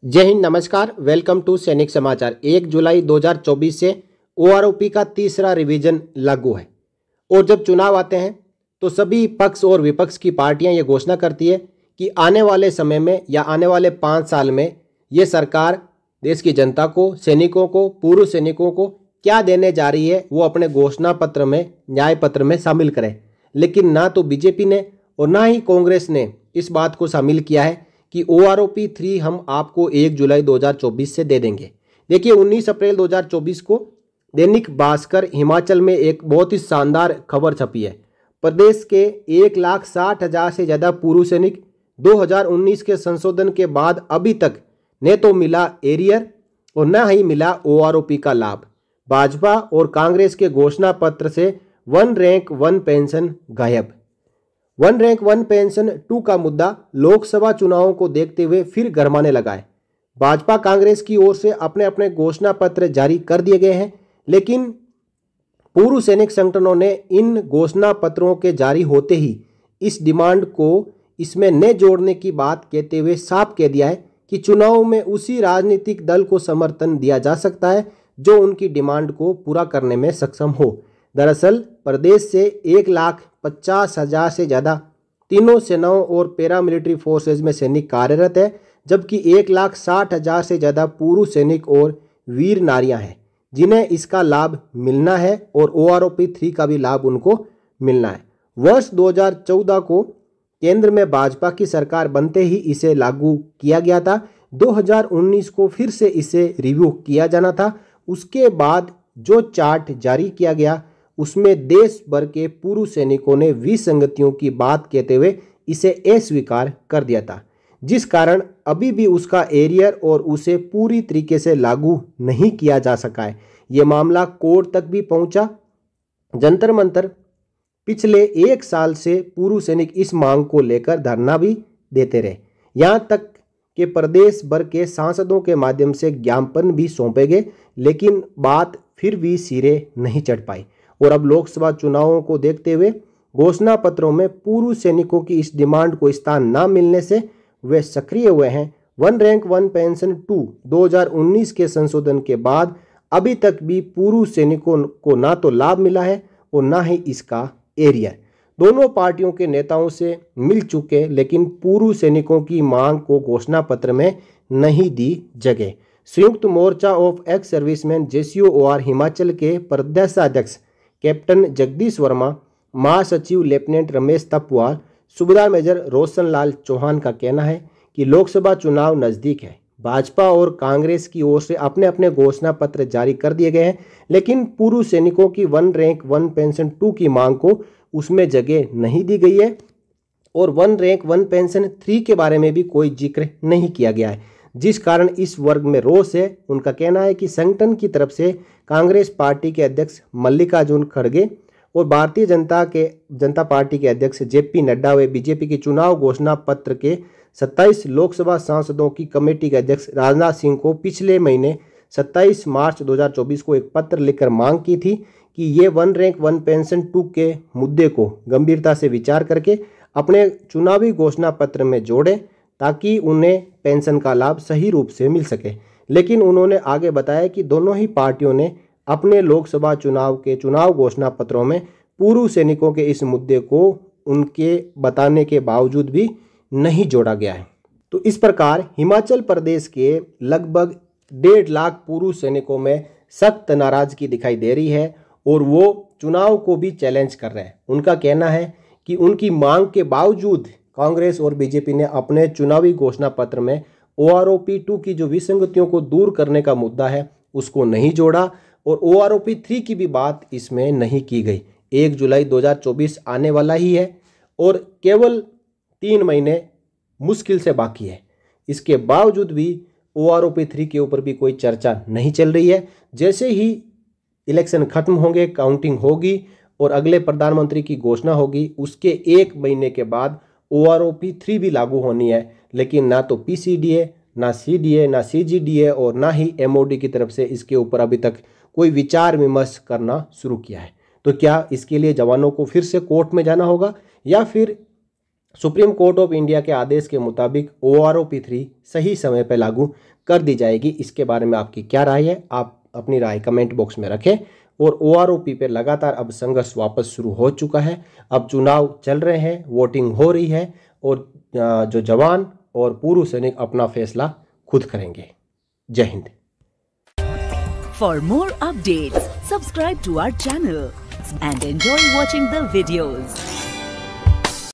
जय हिंद, नमस्कार। Welcome to सैनिक समाचार। 1 जुलाई 2024 से ओआरओपी का तीसरा रिवीजन लागू है और जब चुनाव आते हैं तो सभी पक्ष और विपक्ष की पार्टियां ये घोषणा करती है कि आने वाले समय में या आने वाले 5 साल में ये सरकार देश की जनता को, सैनिकों को, पूर्व सैनिकों को क्या देने जा रही है वो अपने घोषणा पत्र में, न्याय पत्र में शामिल करे। लेकिन ना तो बीजेपी ने और ना ही कांग्रेस ने इस बात को शामिल किया है कि ओआरओपी 3 हम आपको 1 जुलाई 2024 से दे देंगे। देखिए, 19 अप्रैल 2024 को दैनिक भास्कर हिमाचल में एक बहुत ही शानदार खबर छपी है। प्रदेश के 1,60,000 से ज़्यादा पूर्व सैनिक 2019 के संशोधन के बाद अभी तक न तो मिला एरियर और न ही मिला ओआरओपी का लाभ। भाजपा और कांग्रेस के घोषणा पत्र से वन रैंक वन पेंशन गायब। वन रैंक वन पेंशन 2 का मुद्दा लोकसभा चुनावों को देखते हुए फिर गरमाने लगा है। भाजपा कांग्रेस की ओर से अपने अपने घोषणा पत्र जारी कर दिए गए हैं, लेकिन पूर्व सैनिक संगठनों ने इन घोषणा पत्रों के जारी होते ही इस डिमांड को इसमें न जोड़ने की बात कहते हुए साफ कह दिया है कि चुनाव में उसी राजनीतिक दल को समर्थन दिया जा सकता है जो उनकी डिमांड को पूरा करने में सक्षम हो। दरअसल प्रदेश से 1,50,000 से ज़्यादा तीनों सेनाओं और पैरामिलिट्री फोर्सेज में सैनिक कार्यरत है, जबकि 1,60,000 से ज़्यादा पूर्व सैनिक और वीर नारियां हैं जिन्हें इसका लाभ मिलना है और ओआरओपी 3 का भी लाभ उनको मिलना है। वर्ष 2014 को केंद्र में भाजपा की सरकार बनते ही इसे लागू किया गया था। 2019 को फिर से इसे रिव्यू किया जाना था। उसके बाद जो चार्ट जारी किया गया उसमें देश भर के पूर्व सैनिकों ने विसंगतियों की बात कहते हुए इसे अस्वीकार कर दिया था, जिस कारण अभी भी उसका एरियर और उसे पूरी तरीके से लागू नहीं किया जा सका है। ये मामला कोर्ट तक भी पहुंचा। जंतर मंतर पिछले 1 साल से पूर्व सैनिक इस मांग को लेकर धरना भी देते रहे। यहाँ तक कि प्रदेश भर के सांसदों के माध्यम से ज्ञापन भी सौंपे गए, लेकिन बात फिर भी सिरे नहीं चढ़ पाई। और अब लोकसभा चुनावों को देखते हुए घोषणा पत्रों में पूर्व सैनिकों की इस डिमांड को स्थान न मिलने से वे सक्रिय हुए हैं। वन रैंक वन पेंशन 2 2019 के संशोधन के बाद अभी तक भी पूर्व सैनिकों को ना तो लाभ मिला है और ना ही इसका एरियर। दोनों पार्टियों के नेताओं से मिल चुके, लेकिन पूर्व सैनिकों की मांग को घोषणा पत्र में नहीं दी जगह। Sanyukt Morcha of ex serviceman JCOR Himachal के प्रदेशाध्यक्ष कैप्टन जगदीश वर्मा, महासचिव लेफ्टिनेंट रमेश तपवाल, सूबेदार मेजर रोशन लाल चौहान का कहना है कि लोकसभा चुनाव नज़दीक है। भाजपा और कांग्रेस की ओर से अपने अपने घोषणा पत्र जारी कर दिए गए हैं, लेकिन पूर्व सैनिकों की वन रैंक वन पेंशन 2 की मांग को उसमें जगह नहीं दी गई है और वन रैंक वन पेंशन 3 के बारे में भी कोई जिक्र नहीं किया गया है, जिस कारण इस वर्ग में रोष है। उनका कहना है कि संगठन की तरफ से कांग्रेस पार्टी के अध्यक्ष मल्लिकार्जुन खड़गे और भारतीय जनता पार्टी के अध्यक्ष JP नड्डा व बीजेपी की चुनाव घोषणा पत्र के 27 लोकसभा सांसदों की कमेटी के अध्यक्ष राजनाथ सिंह को पिछले महीने 27 मार्च 2024 को एक पत्र लिखकर मांग की थी कि ये वन रैंक वन पेंशन 2 के मुद्दे को गंभीरता से विचार करके अपने चुनावी घोषणा पत्र में जोड़ें ताकि उन्हें पेंशन का लाभ सही रूप से मिल सके। लेकिन उन्होंने आगे बताया कि दोनों ही पार्टियों ने अपने लोकसभा चुनाव के चुनाव घोषणा पत्रों में पूर्व सैनिकों के इस मुद्दे को उनके बताने के बावजूद भी नहीं जोड़ा गया है। तो इस प्रकार हिमाचल प्रदेश के लगभग 1.5 लाख पूर्व सैनिकों में सख्त नाराजगी दिखाई दे रही है और वो चुनाव को भी चैलेंज कर रहे हैं। उनका कहना है कि उनकी मांग के बावजूद कांग्रेस और बीजेपी ने अपने चुनावी घोषणा पत्र में ओआरओपी 2 की जो विसंगतियों को दूर करने का मुद्दा है उसको नहीं जोड़ा और ओआरओपी 3 की भी बात इसमें नहीं की गई। 1 जुलाई 2024 आने वाला ही है और केवल 3 महीने मुश्किल से बाकी है। इसके बावजूद भी ओआरओपी 3 के ऊपर भी कोई चर्चा नहीं चल रही है। जैसे ही इलेक्शन खत्म होंगे, काउंटिंग होगी और अगले प्रधानमंत्री की घोषणा होगी, उसके 1 महीने के बाद ओआरओपी 3 भी लागू होनी है, लेकिन ना तो PCDA, ना CDA, ना CGDA और ना ही MOD की तरफ से इसके ऊपर अभी तक कोई विचार विमर्श करना शुरू किया है। तो क्या इसके लिए जवानों को फिर से कोर्ट में जाना होगा या फिर सुप्रीम कोर्ट ऑफ इंडिया के आदेश के मुताबिक OROP 3 सही समय पर लागू कर दी जाएगी। इसके बारे में आपकी क्या राय है? आप अपनी राय कमेंट बॉक्स में रखें। और OROP पर लगातार अब संघर्ष वापस शुरू हो चुका है। अब चुनाव चल रहे हैं, वोटिंग हो रही है और जो जवान और पूर्व सैनिक अपना फैसला खुद करेंगे। जय Hind. For more updates, subscribe to our channel and enjoy watching the videos.